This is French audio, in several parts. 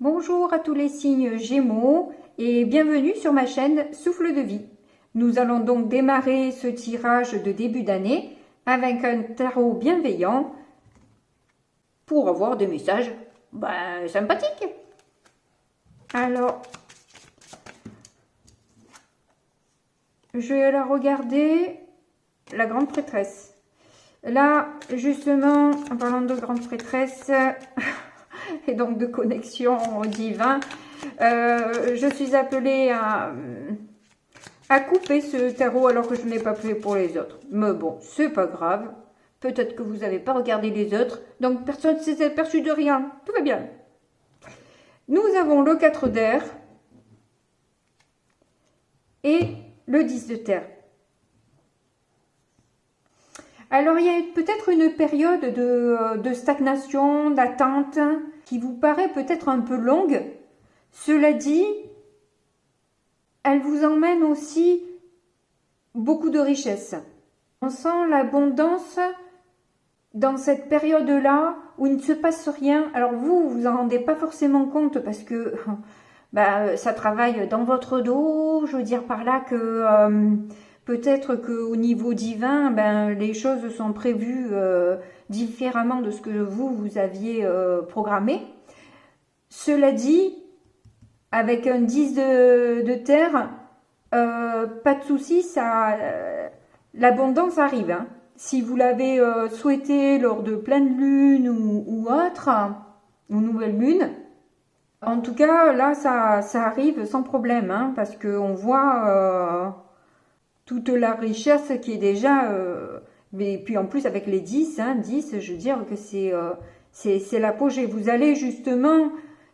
Bonjour à tous les signes Gémeaux et bienvenue sur ma chaîne Souffle de vie. Nous allons donc démarrer ce tirage de début d'année avec un tarot bienveillant pour avoir des messages sympathiques. Alors, je vais la regarder, la grande prêtresse. Là, justement, en parlant de grande prêtresse et donc de connexion au divin, je suis appelée à couper ce tarot alors que je n'ai pas fait pour les autres. Mais bon, c'est pas grave. Peut-être que vous n'avez pas regardé les autres, donc personne ne s'est aperçu de rien. Tout va bien. Nous avons le 4 d'air et le 10 de terre. Alors, il y a peut-être une période de stagnation, d'attente, qui vous paraît peut-être un peu longue. Cela dit, elle vous emmène aussi beaucoup de richesse. On sent l'abondance dans cette période-là où il ne se passe rien. Alors vous en rendez pas forcément compte parce que ça travaille dans votre dos. Je veux dire par là que peut-être qu'au niveau divin, les choses sont prévues différemment de ce que vous aviez programmé. Cela dit, avec un 10 de terre, pas de souci, l'abondance arrive. Hein. Si vous l'avez souhaité lors de pleine lune ou autre, ou nouvelle lune, en tout cas, là, ça arrive sans problème, hein, parce qu'on voit toute la richesse qui est déjà... mais puis en plus, avec les 10, 10, je veux dire que c'est l'apogée. Vous allez justement...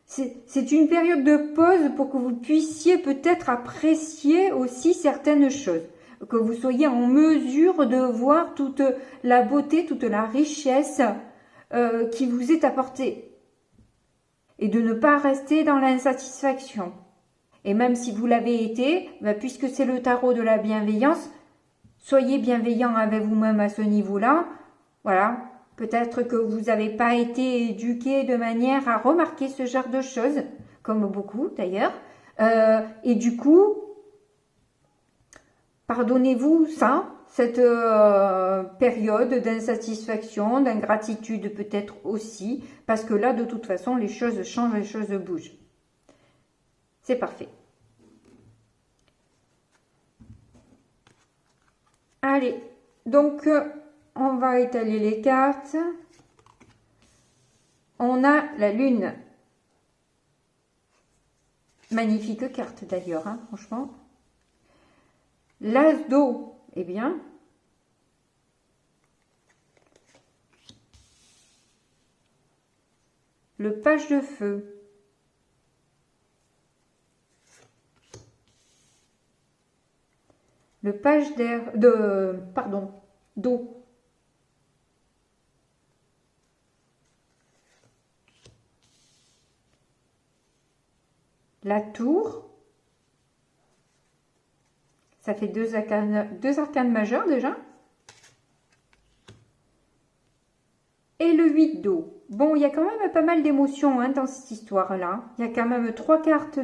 C'est une période de pause pour que vous puissiez peut-être apprécier aussi certaines choses. Que vous soyez en mesure de voir toute la beauté, toute la richesse qui vous est apportée. Et de ne pas rester dans l'insatisfaction. Et même si vous l'avez été, puisque c'est le tarot de la bienveillance, soyez bienveillant avec vous-même à ce niveau-là. Voilà. Peut-être que vous n'avez pas été éduqué de manière à remarquer ce genre de choses, comme beaucoup d'ailleurs. Et du coup, pardonnez-vous ça, cette période d'insatisfaction, d'ingratitude peut-être aussi, parce que là, de toute façon, les choses changent, les choses bougent. C'est parfait. Allez, donc... on va étaler les cartes. On a la lune. Magnifique carte d'ailleurs, hein, franchement. L'as d'eau, eh bien. Le page de feu. Le page d'air, d'eau. La tour, ça fait deux arcanes majeures déjà. Et le 8 d'eau. Bon, il y a quand même pas mal d'émotions dans cette histoire-là. Il y a quand même 3 cartes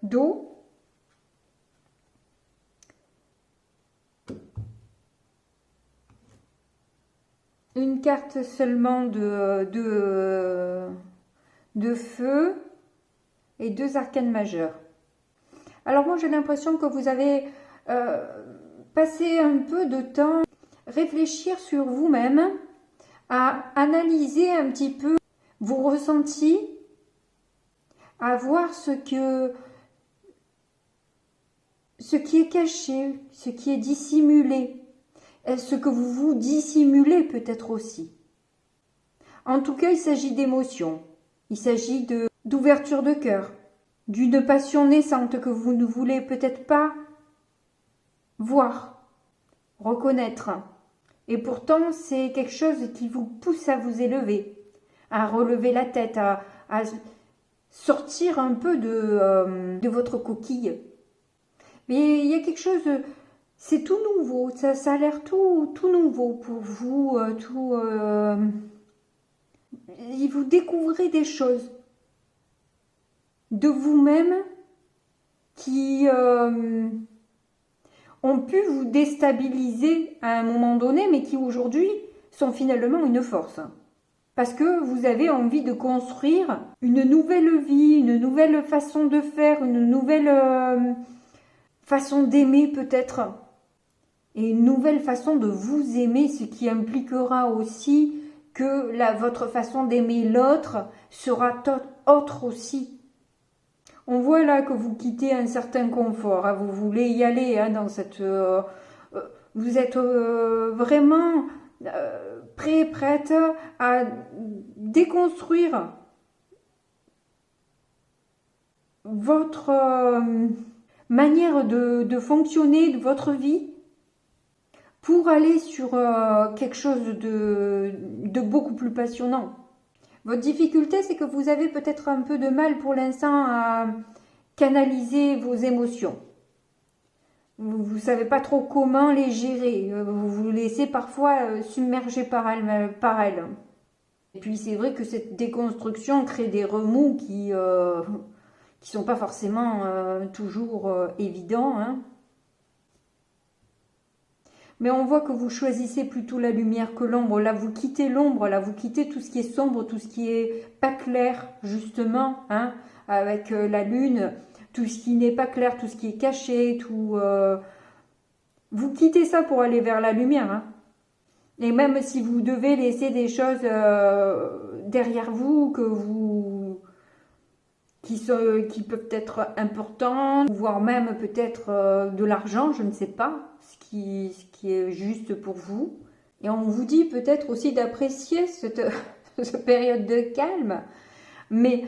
d'eau. Une carte seulement de feu. Et 2 arcanes majeures. Alors moi j'ai l'impression que vous avez passé un peu de temps à réfléchir sur vous-même, à analyser un petit peu vos ressentis, à voir ce qui est caché, ce qui est dissimulé, ce que vous vous dissimulez peut-être aussi. En tout cas, il s'agit d'émotions, il s'agit d'ouverture de cœur, d'une passion naissante que vous ne voulez peut-être pas voir, reconnaître. Et pourtant, c'est quelque chose qui vous pousse à vous élever, à relever la tête, à sortir un peu de votre coquille. Mais il y a quelque chose, c'est tout nouveau, ça a l'air tout nouveau pour vous, vous découvrez des choses. de vous-même qui ont pu vous déstabiliser à un moment donné, mais qui aujourd'hui sont finalement une force. Parce que vous avez envie de construire une nouvelle vie, une nouvelle façon de faire, une nouvelle façon d'aimer peut-être. Et une nouvelle façon de vous aimer, ce qui impliquera aussi que votre façon d'aimer l'autre sera autre aussi. On voit là que vous quittez un certain confort, hein, vous voulez y aller hein, dans cette... vous êtes vraiment prête à déconstruire votre manière de fonctionner de votre vie pour aller sur quelque chose de beaucoup plus passionnant. Votre difficulté, c'est que vous avez peut-être un peu de mal pour l'instant à canaliser vos émotions. Vous ne savez pas trop comment les gérer. Vous vous laissez parfois submerger par elles. Et puis c'est vrai que cette déconstruction crée des remous qui sont pas forcément toujours évidents. Hein. Mais on voit que vous choisissez plutôt la lumière que l'ombre. Là, vous quittez l'ombre, là, vous quittez tout ce qui est sombre, tout ce qui est pas clair, justement, hein, avec la lune, tout ce qui n'est pas clair, tout ce qui est caché, tout... Vous quittez ça pour aller vers la lumière. Hein. Et même si vous devez laisser des choses derrière vous, qui peuvent être importantes, voire même peut-être de l'argent, je ne sais pas, ce qui est juste pour vous. Et on vous dit peut-être aussi d'apprécier cette période de calme, mais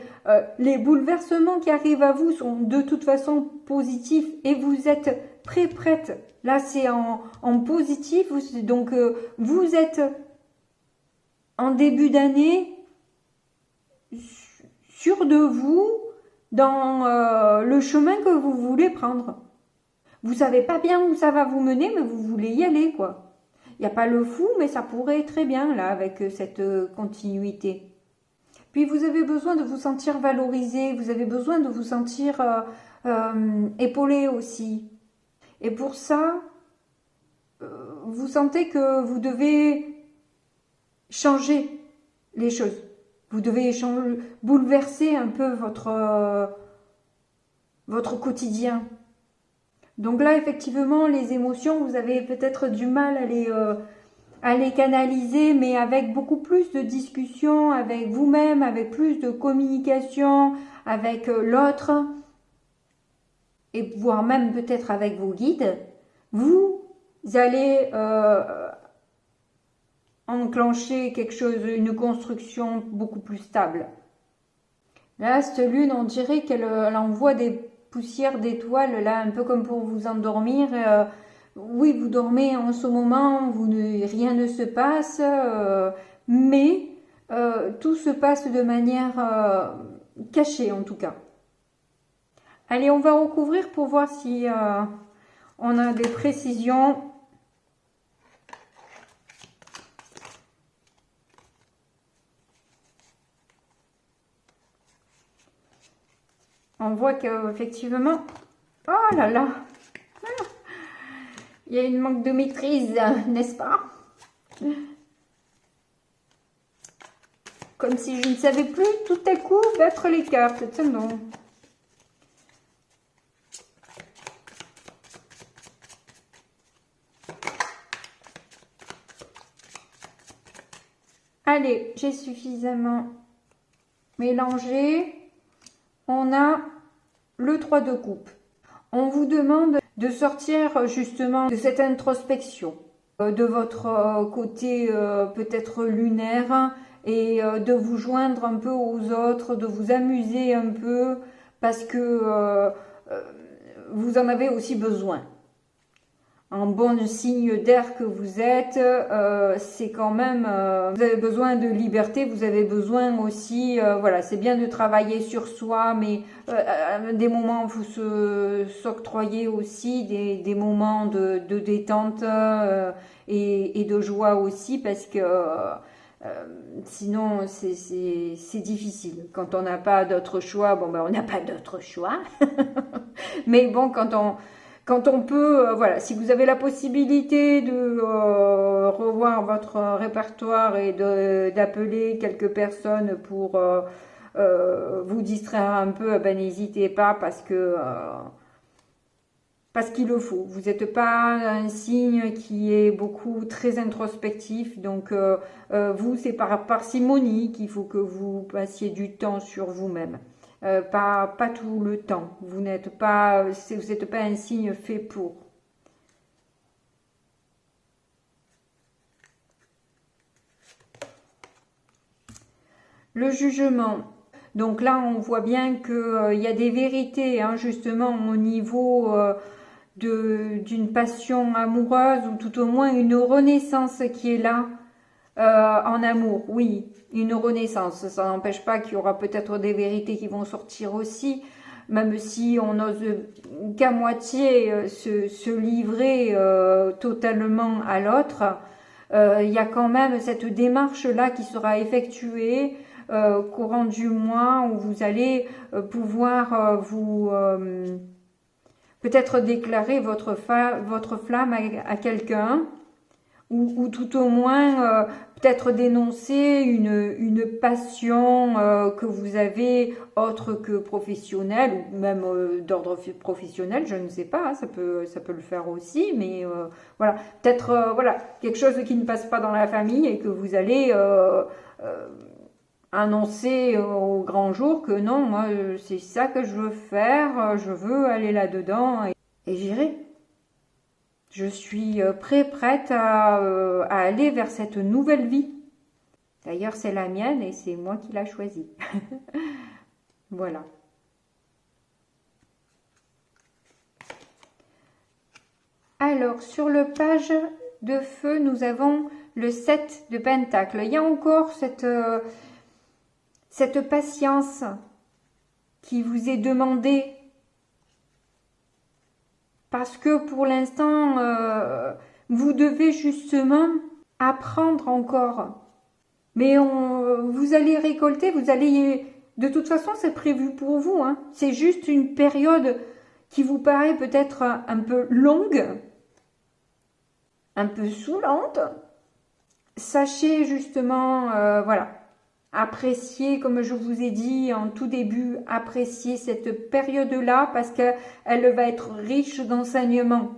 les bouleversements qui arrivent à vous sont de toute façon positifs et vous êtes prête. Là, c'est en positif, donc vous êtes en début d'année sûr de vous dans le chemin que vous voulez prendre. Vous savez pas bien où ça va vous mener, mais vous voulez y aller, quoi. Il n'y a pas le fou, mais ça pourrait très bien, là, avec cette continuité. Puis vous avez besoin de vous sentir valorisé, vous avez besoin de vous sentir épaulé aussi. Et pour ça, vous sentez que vous devez changer les choses. Vous devez bouleverser un peu votre quotidien. Donc là, effectivement, les émotions, vous avez peut-être du mal à les canaliser, mais avec beaucoup plus de discussion avec vous-même, avec plus de communication avec l'autre, et voire même peut-être avec vos guides, vous allez enclencher quelque chose, une construction beaucoup plus stable. Là, cette lune, on dirait qu'elle envoie des poussières d'étoiles, là, un peu comme pour vous endormir. Oui, vous dormez en ce moment, rien ne se passe, mais tout se passe de manière cachée en tout cas. Allez, on va recouvrir pour voir si on a des précisions. On voit qu'effectivement, oh là là, il y a une manque de maîtrise, n'est-ce pas? Comme si je ne savais plus tout à coup battre les cartes. Tiens donc. Allez, j'ai suffisamment mélangé. On a le 3 de coupe. On vous demande de sortir justement de cette introspection, de votre côté peut-être lunaire, et de vous joindre un peu aux autres, de vous amuser un peu, parce que vous en avez aussi besoin. Un bon signe d'air que vous êtes, c'est quand même, vous avez besoin de liberté, vous avez besoin aussi, voilà, c'est bien de travailler sur soi, mais des moments, vous s'octroyez aussi des moments de détente et de joie aussi, parce que Sinon, c'est difficile. Quand on n'a pas d'autre choix, bon, ben, on n'a pas d'autre choix. Mais bon, quand on peut, voilà, si vous avez la possibilité de revoir votre répertoire et d'appeler quelques personnes pour vous distraire un peu, ben, n'hésitez pas parce qu'il le faut. Vous n'êtes pas un signe qui est beaucoup très introspectif, donc vous, c'est par parcimonie qu'il faut que vous passiez du temps sur vous-même. Pas tout le temps. Vous n'êtes pas un signe fait pour. Le jugement. Donc là, on voit bien qu'il y a des vérités, hein, justement, au niveau d'une passion amoureuse, ou tout au moins une renaissance qui est là en amour. Oui, une renaissance. Ça n'empêche pas qu'il y aura peut-être des vérités qui vont sortir aussi, même si on n'ose qu'à moitié se livrer totalement à l'autre. Il y a quand même cette démarche-là qui sera effectuée courant du mois, où vous allez pouvoir vous peut-être déclarer votre flamme à quelqu'un, ou tout au moins peut-être dénoncer une passion que vous avez autre que professionnelle, ou même d'ordre professionnel, je ne sais pas, hein, ça peut le faire aussi, mais voilà, peut-être voilà, quelque chose qui ne passe pas dans la famille et que vous allez annoncer au grand jour que non, moi c'est ça que je veux faire, je veux aller là-dedans et j'irai. Je suis prête à aller vers cette nouvelle vie. D'ailleurs, c'est la mienne et c'est moi qui l'ai choisie. Voilà. Alors, sur le page de feu, nous avons le 7 de Pentacle. Il y a encore cette patience qui vous est demandée. Parce que pour l'instant, vous devez justement apprendre encore. Mais vous allez récolter, de toute façon, c'est prévu pour vous. Hein. C'est juste une période qui vous paraît peut-être un peu longue, un peu saoulante. Sachez justement, voilà, apprécier, comme je vous ai dit en tout début, apprécier cette période-là parce qu'elle va être riche d'enseignements.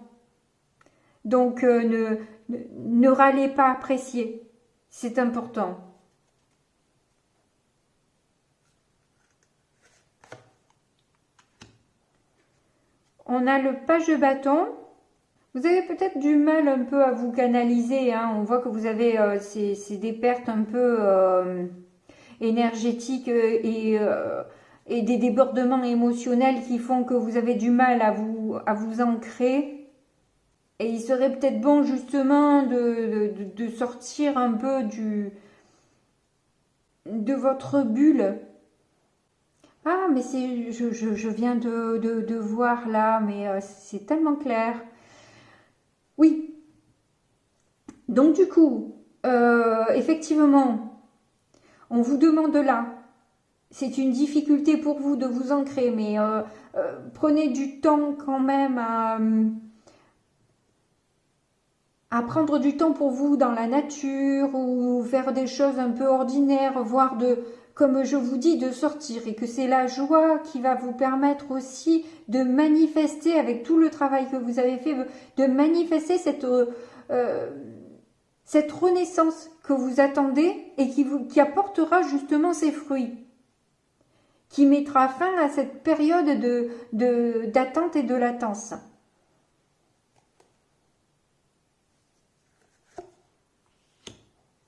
Donc, ne râlez pas, apprécier. C'est important. On a le page de bâton. Vous avez peut-être du mal un peu à vous canaliser. Hein. On voit que vous avez c'est des pertes un peu énergétiques et des débordements émotionnels qui font que vous avez du mal à vous ancrer. Et il serait peut-être bon justement de sortir un peu de votre bulle. Ah, mais je viens de voir là, mais c'est tellement clair. Oui. Donc du coup, effectivement, on vous demande là, c'est une difficulté pour vous de vous ancrer, mais prenez du temps quand même à prendre du temps pour vous dans la nature ou faire des choses un peu ordinaires, voire comme je vous dis, de sortir, et que c'est la joie qui va vous permettre aussi de manifester, avec tout le travail que vous avez fait, de manifester cette renaissance que vous attendez et qui apportera justement ses fruits, qui mettra fin à cette période d'attente et de latence.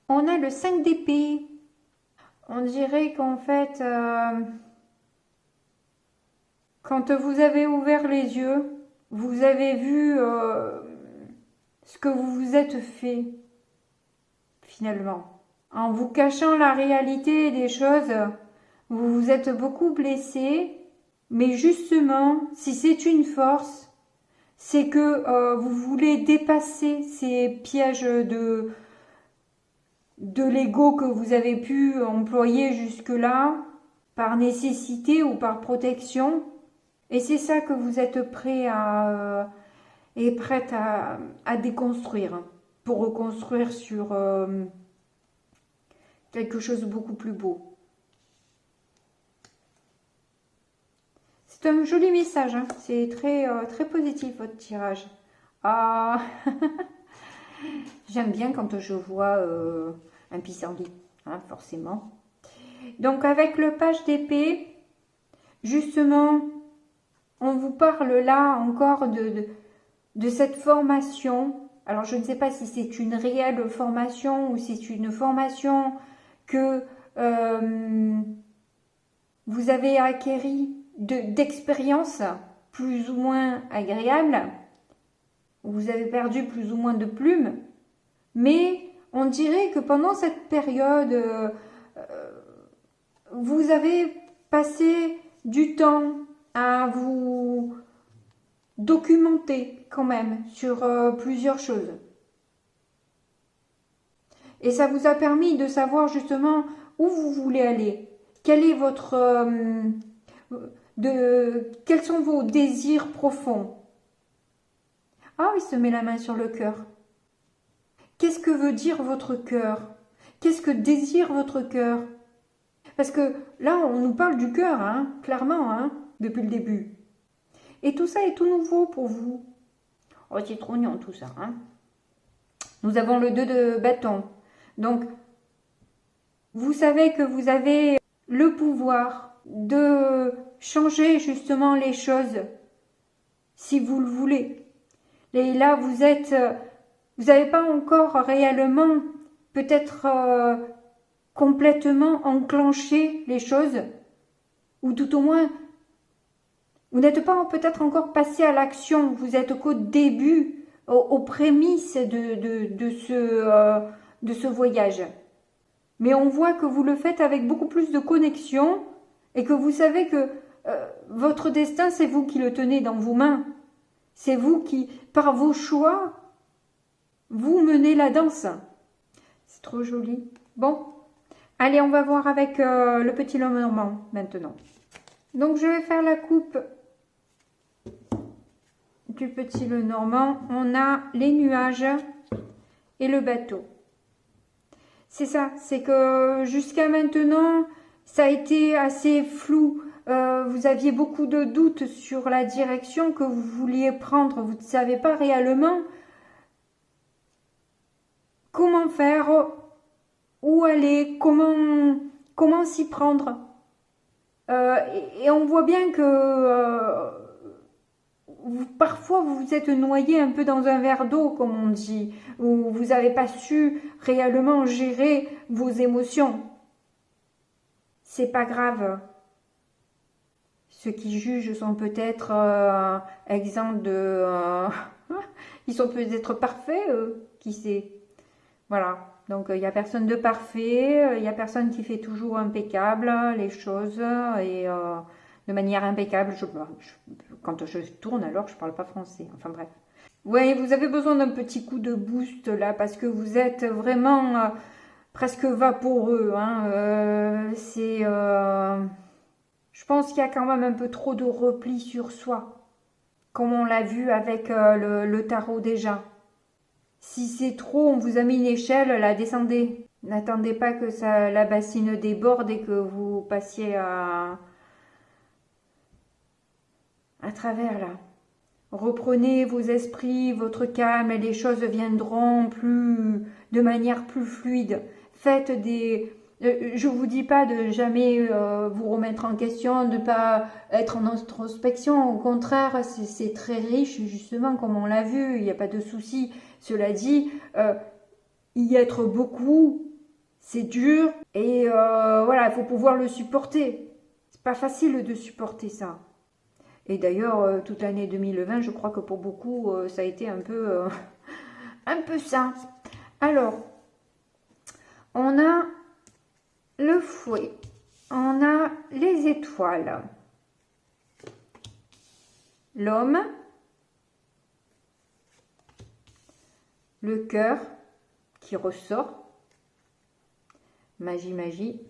On a le 5 d'épée. On dirait qu'en fait, quand vous avez ouvert les yeux, vous avez vu ce que vous vous êtes fait, finalement. En vous cachant la réalité des choses, vous vous êtes beaucoup blessé, mais justement, si c'est une force, c'est que vous voulez dépasser ces pièges de l'ego que vous avez pu employer jusque-là, par nécessité ou par protection. Et c'est ça que vous êtes prêt et prête à déconstruire pour reconstruire sur quelque chose de beaucoup plus beau. C'est un joli message, hein. C'est très, très positif votre tirage. Ah, j'aime bien quand je vois un pissenlit, hein, forcément. Donc avec le page d'épée, justement, on vous parle là encore de cette formation. Alors je ne sais pas si c'est une réelle formation ou si c'est une formation que vous avez acquérie d'expérience plus ou moins agréable. Vous avez perdu plus ou moins de plumes. Mais on dirait que pendant cette période, vous avez passé du temps à vous documenter quand même sur plusieurs choses. Et ça vous a permis de savoir justement où vous voulez aller. Quel est votre... quels sont vos désirs profonds? Ah, il se met la main sur le cœur. Qu'est-ce que veut dire votre cœur? Qu'est-ce que désire votre cœur? Parce que là, on nous parle du cœur, hein, clairement, hein, depuis le début. Et tout ça est tout nouveau pour vous. Oh, c'est trop mignon tout ça. Hein. Nous avons le 2 de bâton. Donc, vous savez que vous avez le pouvoir de changer justement les choses si vous le voulez. Et là, vous n'avez pas encore réellement, peut-être complètement enclenché les choses, ou tout au moins, vous n'êtes pas peut-être encore passé à l'action, vous êtes qu'au début, aux prémices de ce voyage. Mais on voit que vous le faites avec beaucoup plus de connexion et que vous savez que votre destin, c'est vous qui le tenez dans vos mains. C'est vous qui, par vos choix, vous menez la danse. C'est trop joli. Bon, allez, on va voir avec le petit homme normand maintenant. Donc, je vais faire la coupe du petit le normand. On a les nuages et le bateau. C'est ça, c'est que jusqu'à maintenant, ça a été assez flou. Vous aviez beaucoup de doutes sur la direction que vous vouliez prendre. Vous ne savez pas réellement comment faire, où aller, comment s'y prendre. Et on voit bien que parfois vous vous êtes noyé un peu dans un verre d'eau, comme on dit, où vous n'avez pas su réellement gérer vos émotions. C'est pas grave. Ceux qui jugent sont peut-être exempts de... ils sont peut-être parfaits, qui sait. Voilà. Donc, il n'y a personne de parfait, il n'y a personne qui fait toujours impeccable les choses et de manière impeccable. Quand je tourne, alors je ne parle pas français. Enfin bref. Oui, vous avez besoin d'un petit coup de boost là parce que vous êtes vraiment presque vaporeux. Hein. Je pense qu'il y a quand même un peu trop de repli sur soi, comme on l'a vu avec le tarot déjà. Si c'est trop, on vous a mis une échelle, la descendez. N'attendez pas que la bassine déborde et que vous passiez à travers là. Reprenez vos esprits, votre calme et les choses viendront de manière plus fluide. Faites je vous dis pas de jamais vous remettre en question, de pas être en introspection. Au contraire, c'est très riche, justement, comme on l'a vu. Il n'y a pas de souci. Cela dit, y être beaucoup, c'est dur. Et voilà, il faut pouvoir le supporter. C'est pas facile de supporter ça. Et d'ailleurs, toute l'année 2020, je crois que pour beaucoup, ça a été un peu ça. Alors, on a le fouet, on a les étoiles, l'homme, le cœur qui ressort, Magie, magie.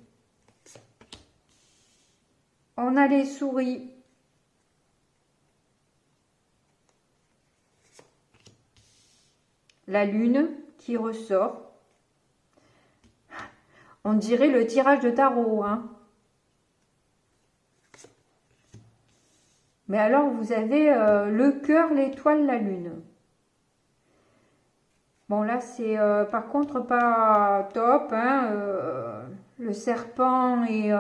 On a les souris. La lune qui ressort. On dirait le tirage de tarot, hein. Mais alors, vous avez le cœur, l'étoile, la lune. Bon, là, c'est par contre pas top, hein. Le serpent et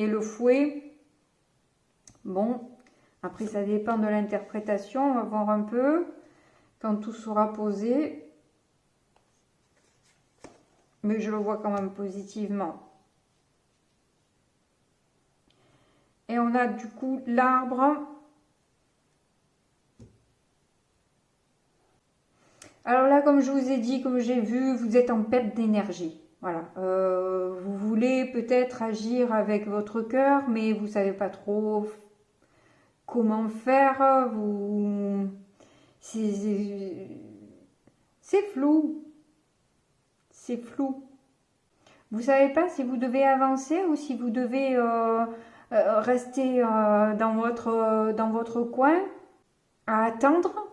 le fouet. Bon, après, ça dépend de l'interprétation. On va voir un peu quand tout sera posé. Mais je le vois quand même positivement. Et on a du coup l'arbre. Alors là, comme je vous ai dit, comme j'ai vu, vous êtes en perte d'énergie. Voilà. Vous voulez peut-être agir avec votre cœur, mais vous ne savez pas trop comment faire. C'est flou. C'est flou. Vous ne savez pas si vous devez avancer ou si vous devez rester dans votre coin à attendre.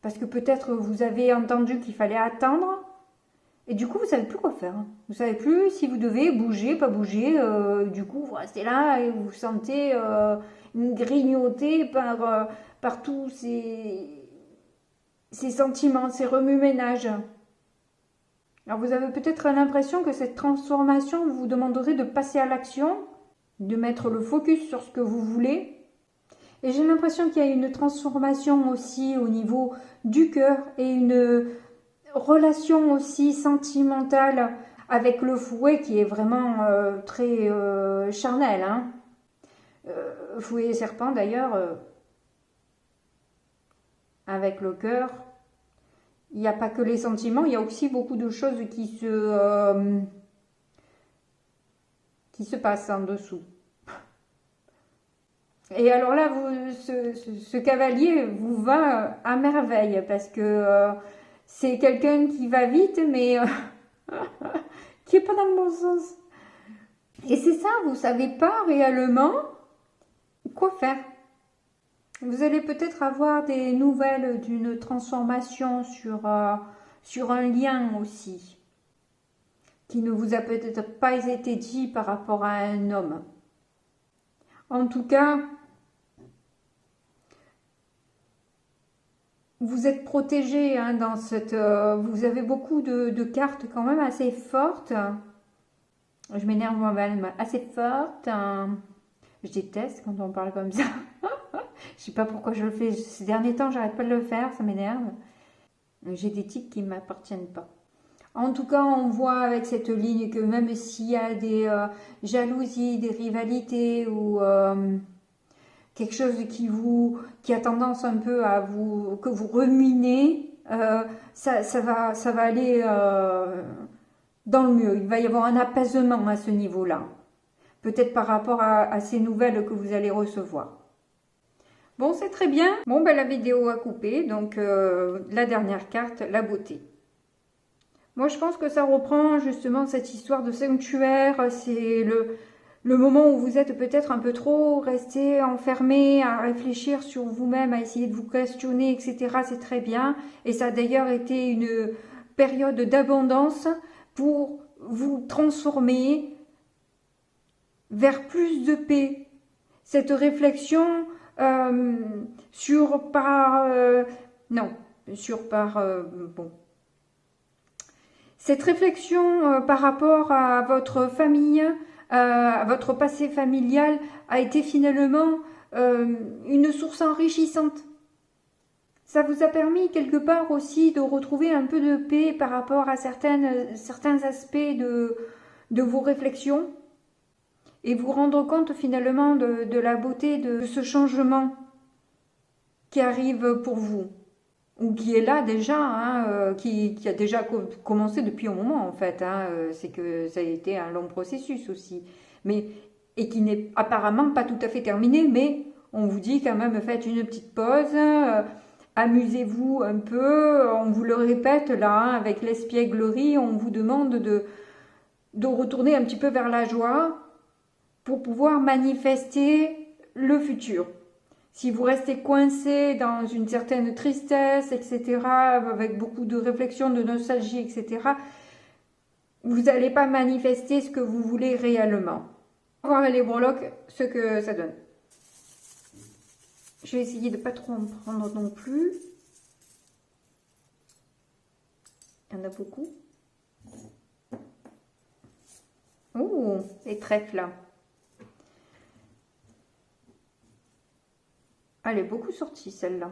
Parce que peut-être vous avez entendu qu'il fallait attendre. Et du coup, vous ne savez plus quoi faire. Vous ne savez plus si vous devez bouger, pas bouger. Du coup, vous restez là et vous vous sentez grignoté par tous ces sentiments, ces remue-ménages. Alors, vous avez peut-être l'impression que cette transformation vous demanderait de passer à l'action, de mettre le focus sur ce que vous voulez. Et j'ai l'impression qu'il y a une transformation aussi au niveau du cœur et une relation aussi sentimentale avec le fouet qui est vraiment très charnel. Hein. Fouet et serpent d'ailleurs, avec le cœur, il n'y a pas que les sentiments, il y a aussi beaucoup de choses qui se passent en dessous. Et alors là, ce cavalier vous va à merveille parce que c'est quelqu'un qui va vite, mais qui n'est pas dans le bon sens. Et c'est ça, vous ne savez pas réellement quoi faire. Vous allez peut-être avoir des nouvelles d'une transformation sur un lien aussi, qui ne vous a peut-être pas été dit par rapport à un homme. En tout cas, vous êtes protégé hein, dans cette... vous avez beaucoup de cartes quand même assez fortes. Je m'énerve moi-même, assez fortes. Je déteste quand on parle comme ça. Je sais pas pourquoi je le fais. Ces derniers temps, j'arrête pas de le faire, ça m'énerve. J'ai des tics qui ne m'appartiennent pas. En tout cas, on voit avec cette ligne que même s'il y a des jalousies, des rivalités ou quelque chose qui a tendance un peu à que vous ruminez, ça va aller dans le mieux. Il va y avoir un apaisement à ce niveau-là. Peut-être par rapport à ces nouvelles que vous allez recevoir. Bon, c'est très bien. Bon, ben, la vidéo a coupé. Donc, la dernière carte, la beauté. Moi, je pense que ça reprend justement cette histoire de sanctuaire. C'est le moment où vous êtes peut-être un peu trop resté enfermé à réfléchir sur vous-même, à essayer de vous questionner, etc. C'est très bien. Et ça a d'ailleurs été une période d'abondance pour vous transformer vers plus de paix. Cette réflexion Cette réflexion par rapport à votre famille, à votre passé familial, a été finalement une source enrichissante. Ça vous a permis quelque part aussi de retrouver un peu de paix par rapport à certains aspects de vos réflexions et vous rendre compte finalement de la beauté de ce changement qui arrive pour vous. Ou qui est là déjà, hein, qui a déjà commencé depuis un moment en fait. Hein, c'est que ça a été un long processus aussi. Et qui n'est apparemment pas tout à fait terminé, mais on vous dit quand même faites une petite pause, amusez-vous un peu, on vous le répète là, hein, avec l'espièglerie, on vous demande de retourner un petit peu vers la joie pour pouvoir manifester le futur. Si vous restez coincé dans une certaine tristesse, etc., avec beaucoup de réflexion, de nostalgie, etc., vous n'allez pas manifester ce que vous voulez réellement. On va voir les breloques, ce que ça donne. Je vais essayer de ne pas trop en prendre non plus. Il y en a beaucoup. Oh, les trèfles là. Elle est beaucoup sortie celle-là.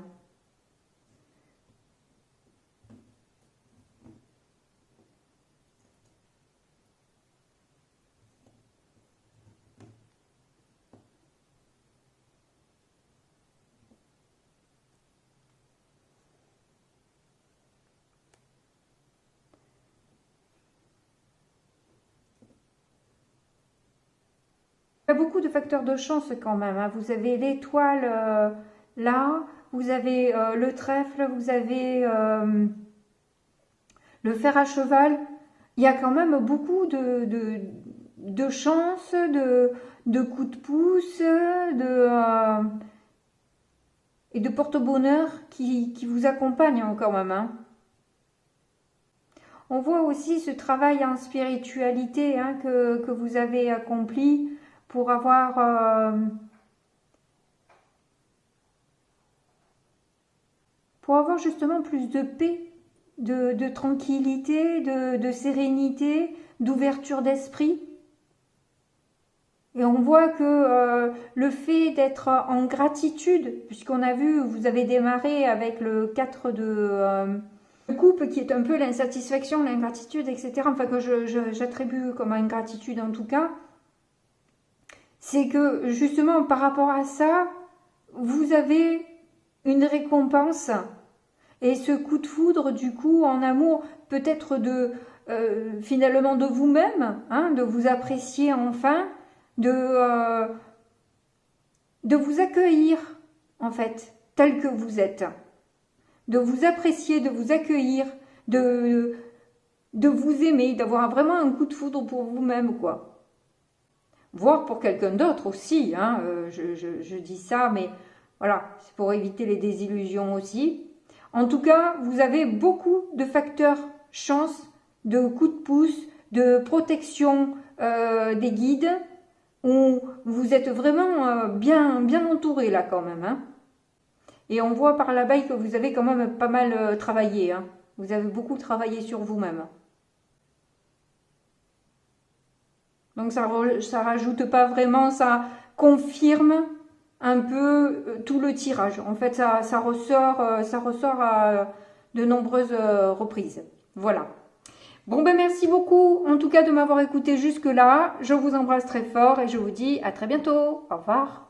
Il y a beaucoup de facteurs de chance quand même, hein. Vous avez l'étoile là, vous avez le trèfle, vous avez le fer à cheval. Il y a quand même beaucoup de chance, de coups de pouce, et de porte-bonheur qui vous accompagnent quand même, hein. On voit aussi ce travail en spiritualité, hein, que vous avez accompli pour avoir justement plus de paix, de tranquillité, de sérénité, d'ouverture d'esprit. Et on voit que le fait d'être en gratitude, puisqu'on a vu, vous avez démarré avec le 4 de coupe, qui est un peu l'insatisfaction, l'ingratitude, etc. Enfin, que j'attribue comme ingratitude en tout cas. C'est que justement par rapport à ça, vous avez une récompense. Et ce coup de foudre, du coup, en amour, peut-être finalement de vous-même, hein, de vous apprécier enfin, de vous accueillir, en fait, tel que vous êtes. De vous apprécier, de vous accueillir, de vous aimer, d'avoir vraiment un coup de foudre pour vous-même, quoi. Voire pour quelqu'un d'autre aussi, hein, je dis ça, mais voilà, c'est pour éviter les désillusions aussi. En tout cas, vous avez beaucoup de facteurs chance, de coups de pouce, de protection des guides, où vous êtes vraiment bien entouré là quand même, hein. Et on voit par là-bas que vous avez quand même pas mal travaillé, hein. Vous avez beaucoup travaillé sur vous-même. Donc ça rajoute pas vraiment, ça confirme un peu tout le tirage. En fait, ça ressort à de nombreuses reprises. Voilà. Bon ben merci beaucoup en tout cas de m'avoir écouté jusque là. Je vous embrasse très fort et je vous dis à très bientôt. Au revoir.